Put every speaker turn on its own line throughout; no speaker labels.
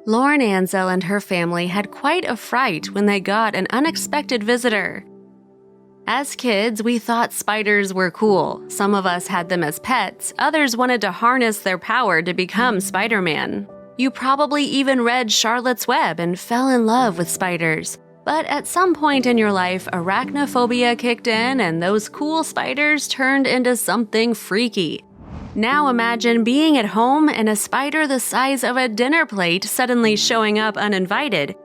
Lauren Ansell and her family had quite a fright when they got an unexpected visitor. As kids, we thought spiders were cool. Some of us had them as pets, others wanted to harness their power to become Spider-Man. You probably even read Charlotte's Web and fell in love with spiders. But at some point in your life, arachnophobia kicked in and those cool spiders turned into something freaky. Now imagine being at home and a spider the size of a dinner plate suddenly showing up uninvited.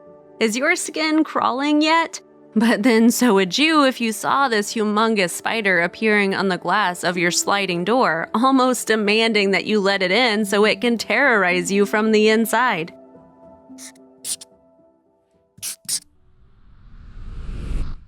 Is your skin crawling yet? But then so would you if you saw this humongous spider appearing on the glass of your sliding door, almost demanding that you let it in so it can terrorize you from the inside.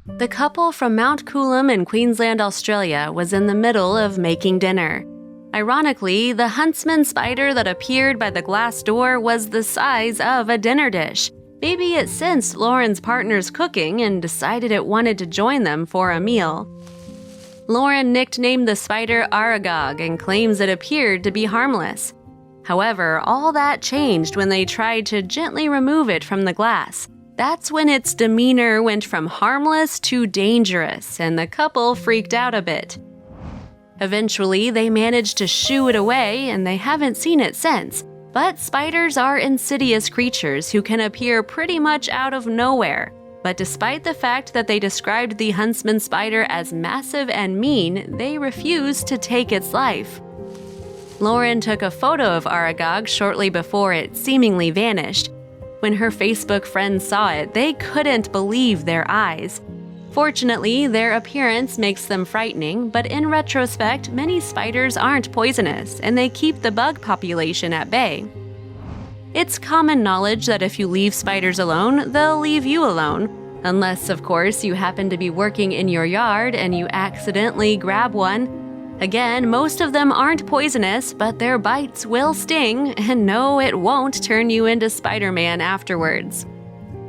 The couple from Mount Coolum in Queensland, Australia was in the middle of making dinner. Ironically, the Huntsman spider that appeared by the glass door was the size of a dinner dish. Maybe it sensed Lauren's partner's cooking and decided it wanted to join them for a meal. Lauren nicknamed the spider Aragog and claims it appeared to be harmless. However, all that changed when they tried to gently remove it from the glass. That's when its demeanor went from harmless to dangerous, and the couple freaked out a bit. Eventually, they managed to shoo it away, and they haven't seen it since. But spiders are insidious creatures who can appear pretty much out of nowhere. But despite the fact that they described the Huntsman spider as massive and mean, they refused to take its life. Lauren took a photo of Aragog shortly before it seemingly vanished. When her Facebook friends saw it, they couldn't believe their eyes. Fortunately, their appearance makes them frightening, but in retrospect, many spiders aren't poisonous, and they keep the bug population at bay. It's common knowledge that if you leave spiders alone, they'll leave you alone. Unless, of course, you happen to be working in your yard and you accidentally grab one. Again, most of them aren't poisonous, but their bites will sting, and no, it won't turn you into Spider-Man afterwards.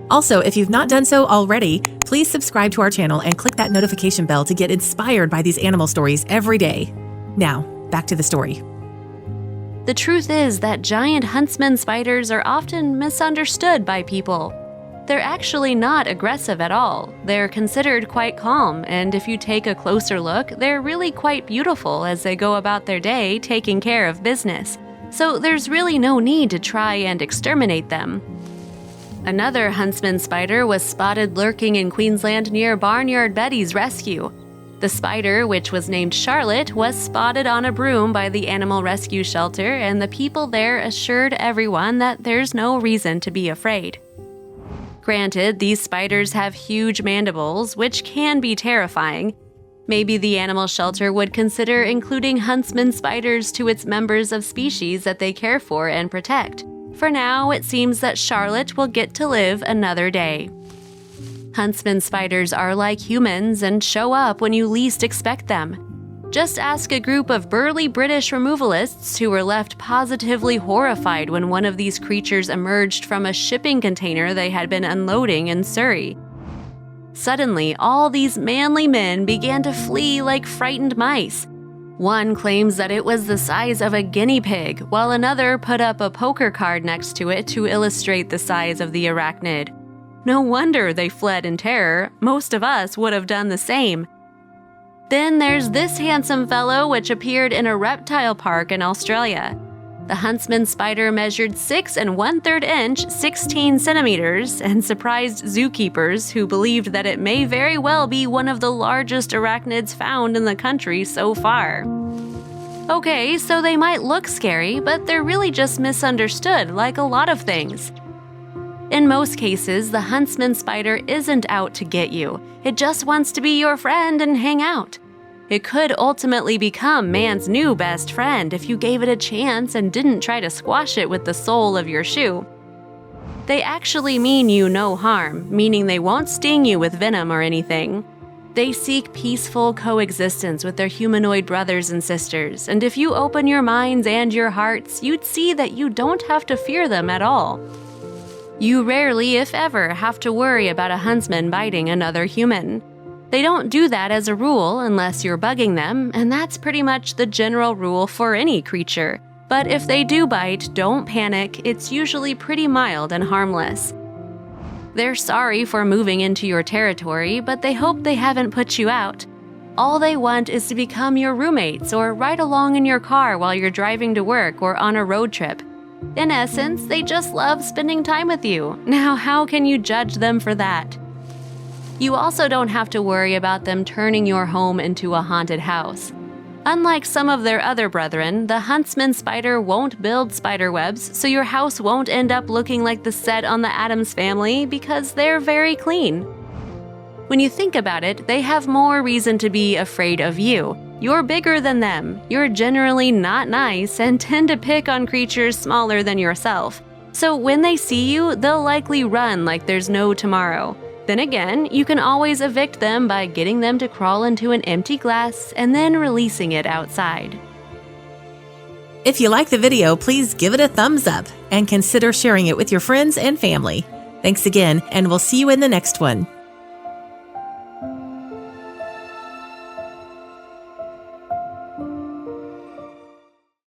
Also, if you've not done so already, please subscribe to our channel and click that notification bell to get inspired by these animal stories every day. Now, back to the story.
The truth is that giant huntsman spiders are often misunderstood by people. They're actually not aggressive at all. They're considered quite calm, and if you take a closer look, they're really quite beautiful as they go about their day taking care of business. So there's really no need to try and exterminate them. Another huntsman spider was spotted lurking in Queensland near Barnyard Betty's rescue. The spider, which was named Charlotte, was spotted on a broom by the animal rescue shelter, and the people there assured everyone that there's no reason to be afraid. Granted, these spiders have huge mandibles, which can be terrifying. Maybe the animal shelter would consider including huntsman spiders to its members of species that they care for and protect. For now, it seems that Charlotte will get to live another day. Huntsman spiders are like humans and show up when you least expect them. Just ask a group of burly British removalists who were left positively horrified when one of these creatures emerged from a shipping container they had been unloading in Surrey. Suddenly, all these manly men began to flee like frightened mice. One claims that it was the size of a guinea pig, while another put up a poker card next to it to illustrate the size of the arachnid. No wonder they fled in terror. Most of us would have done the same. Then there's this handsome fellow which appeared in a reptile park in Australia. The huntsman spider measured 6 1/3 inch, 16 centimeters, and surprised zookeepers who believed that it may very well be one of the largest arachnids found in the country so far. Okay, so they might look scary, but they're really just misunderstood like a lot of things. In most cases, the huntsman spider isn't out to get you. It just wants to be your friend and hang out. It could ultimately become man's new best friend if you gave it a chance and didn't try to squash it with the sole of your shoe. They actually mean you no harm, meaning they won't sting you with venom or anything. They seek peaceful coexistence with their humanoid brothers and sisters, and if you open your minds and your hearts, you'd see that you don't have to fear them at all. You rarely, if ever, have to worry about a huntsman biting another human. They don't do that as a rule unless you're bugging them, and that's pretty much the general rule for any creature. But if they do bite, don't panic, it's usually pretty mild and harmless. They're sorry for moving into your territory, but they hope they haven't put you out. All they want is to become your roommates or ride along in your car while you're driving to work or on a road trip. In essence, they just love spending time with you. Now, how can you judge them for that? You also don't have to worry about them turning your home into a haunted house. Unlike some of their other brethren, the Huntsman spider won't build spider webs, so your house won't end up looking like the set on the Addams Family because they're very clean. When you think about it, they have more reason to be afraid of you. You're bigger than them, you're generally not nice, and tend to pick on creatures smaller than yourself. So when they see you, they'll likely run like there's no tomorrow. Then again, you can always evict them by getting them to crawl into an empty glass and then releasing it outside.
If you like the video, please give it a thumbs up and consider sharing it with your friends and family. Thanks again, and we'll see you in the next one.